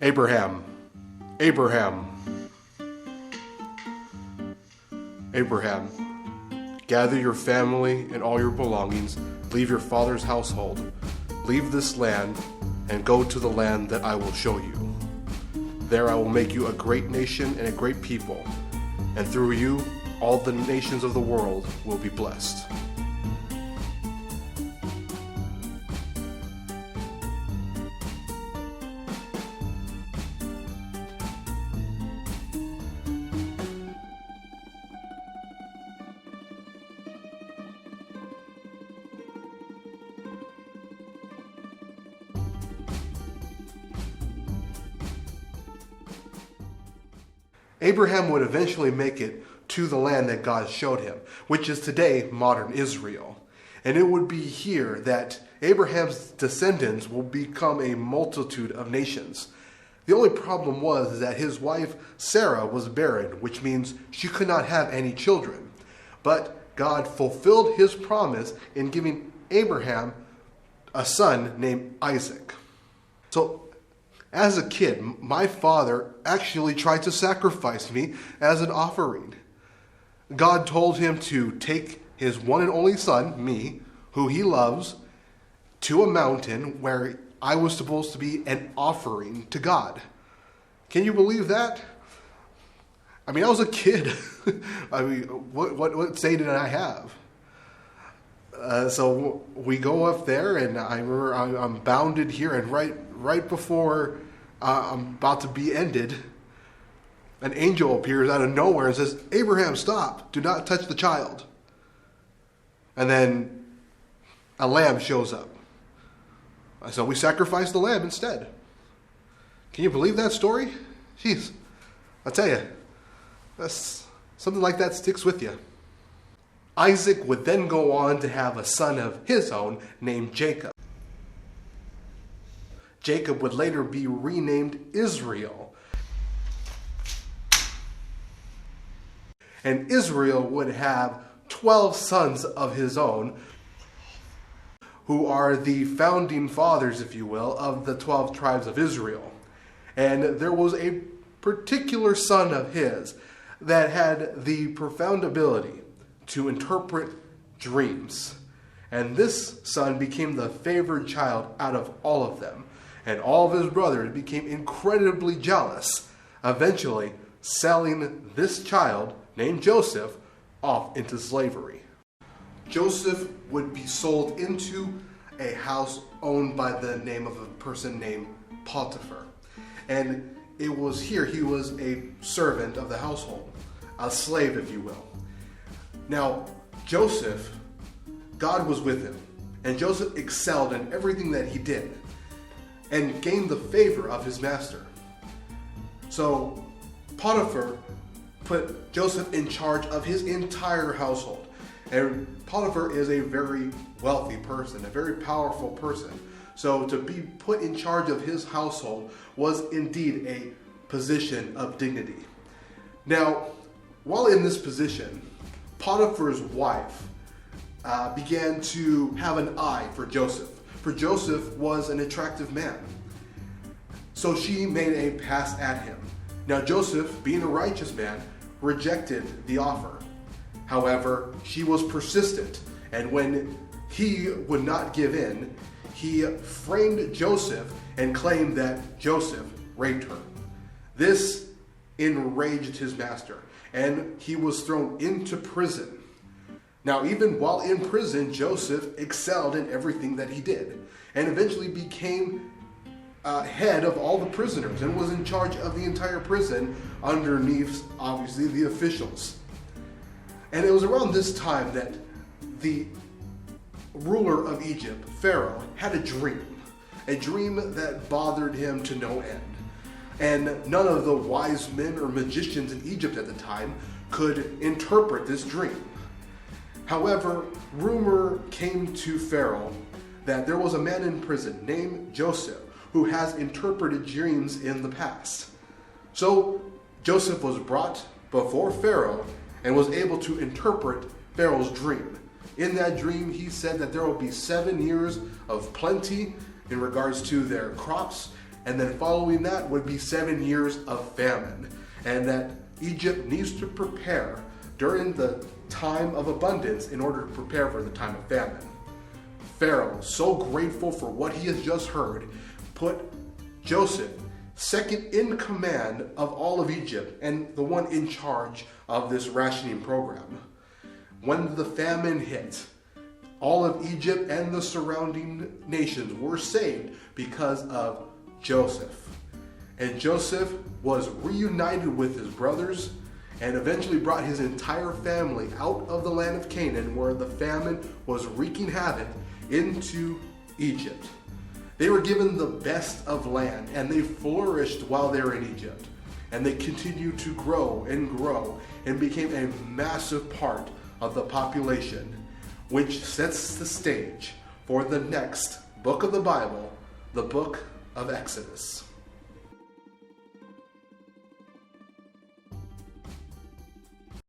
Abraham, Abraham, Abraham, gather your family and all your belongings, leave your father's household, leave this land, and go to the land that I will show you. There I will make you a great nation and a great people, and through you, all the nations of the world will be blessed. Abraham would eventually make it to the land that God showed him, which is today modern Israel. And it would be here that Abraham's descendants will become a multitude of nations. The only problem was that his wife Sarah was barren, which means she could not have any children. But God fulfilled his promise in giving Abraham a son named Isaac. So as a kid, my father actually tried to sacrifice me as an offering. God told him to take his one and only son, me, who he loves, to a mountain where I was supposed to be an offering to God. Can you believe that? I mean, I was a kid. I mean, what say did I have? So we go up there, and I remember I'm bounded here, and right before I'm about to be ended, an angel appears out of nowhere and says, "Abraham, stop! Do not touch the child." And then a lamb shows up. So we sacrifice the lamb instead. Can you believe that story? Jeez, I tell you, that's something like that sticks with you. Isaac would then go on to have a son of his own named Jacob. Jacob would later be renamed Israel. And Israel would have 12 sons of his own, who are the founding fathers, if you will, of the 12 tribes of Israel. And there was a particular son of his that had the profound ability to interpret dreams. And this son became the favored child out of all of them. And all of his brothers became incredibly jealous, eventually selling this child, named Joseph, off into slavery. Joseph would be sold into a house owned by the name of a person named Potiphar. And it was here he was a servant of the household, a slave, if you will. Now, Joseph, God was with him, and Joseph excelled in everything that he did and gained the favor of his master. So Potiphar put Joseph in charge of his entire household. And Potiphar is a very wealthy person, a very powerful person. So to be put in charge of his household was indeed a position of dignity. Now, while in this position, Potiphar's wife began to have an eye for Joseph. For Joseph was an attractive man. So she made a pass at him. Now Joseph, being a righteous man, rejected the offer. However, she was persistent, and when he would not give in, he framed Joseph and claimed that Joseph raped her. This enraged his master, and he was thrown into prison. Now, even while in prison, Joseph excelled in everything that he did, and eventually became head of all the prisoners and was in charge of the entire prison underneath, obviously, the officials. And it was around this time that the ruler of Egypt, Pharaoh, had a dream that bothered him to no end. And none of the wise men or magicians in Egypt at the time could interpret this dream. However, rumor came to Pharaoh that there was a man in prison named Joseph who has interpreted dreams in the past. So Joseph was brought before Pharaoh and was able to interpret Pharaoh's dream. In that dream, he said that there will be 7 years of plenty in regards to their crops, And then following that would be 7 years of famine. And that Egypt needs to prepare during the time of abundance in order to prepare for the time of famine. Pharaoh, so grateful for what he has just heard, put Joseph second in command of all of Egypt and the one in charge of this rationing program. When the famine hit, all of Egypt and the surrounding nations were saved because of Joseph. And Joseph was reunited with his brothers and eventually brought his entire family out of the land of Canaan, where the famine was wreaking havoc, into Egypt. They were given the best of land, and they flourished while they were in Egypt. And they continued to grow and became a massive part of the population, which sets the stage for the next book of the Bible, the book of Exodus.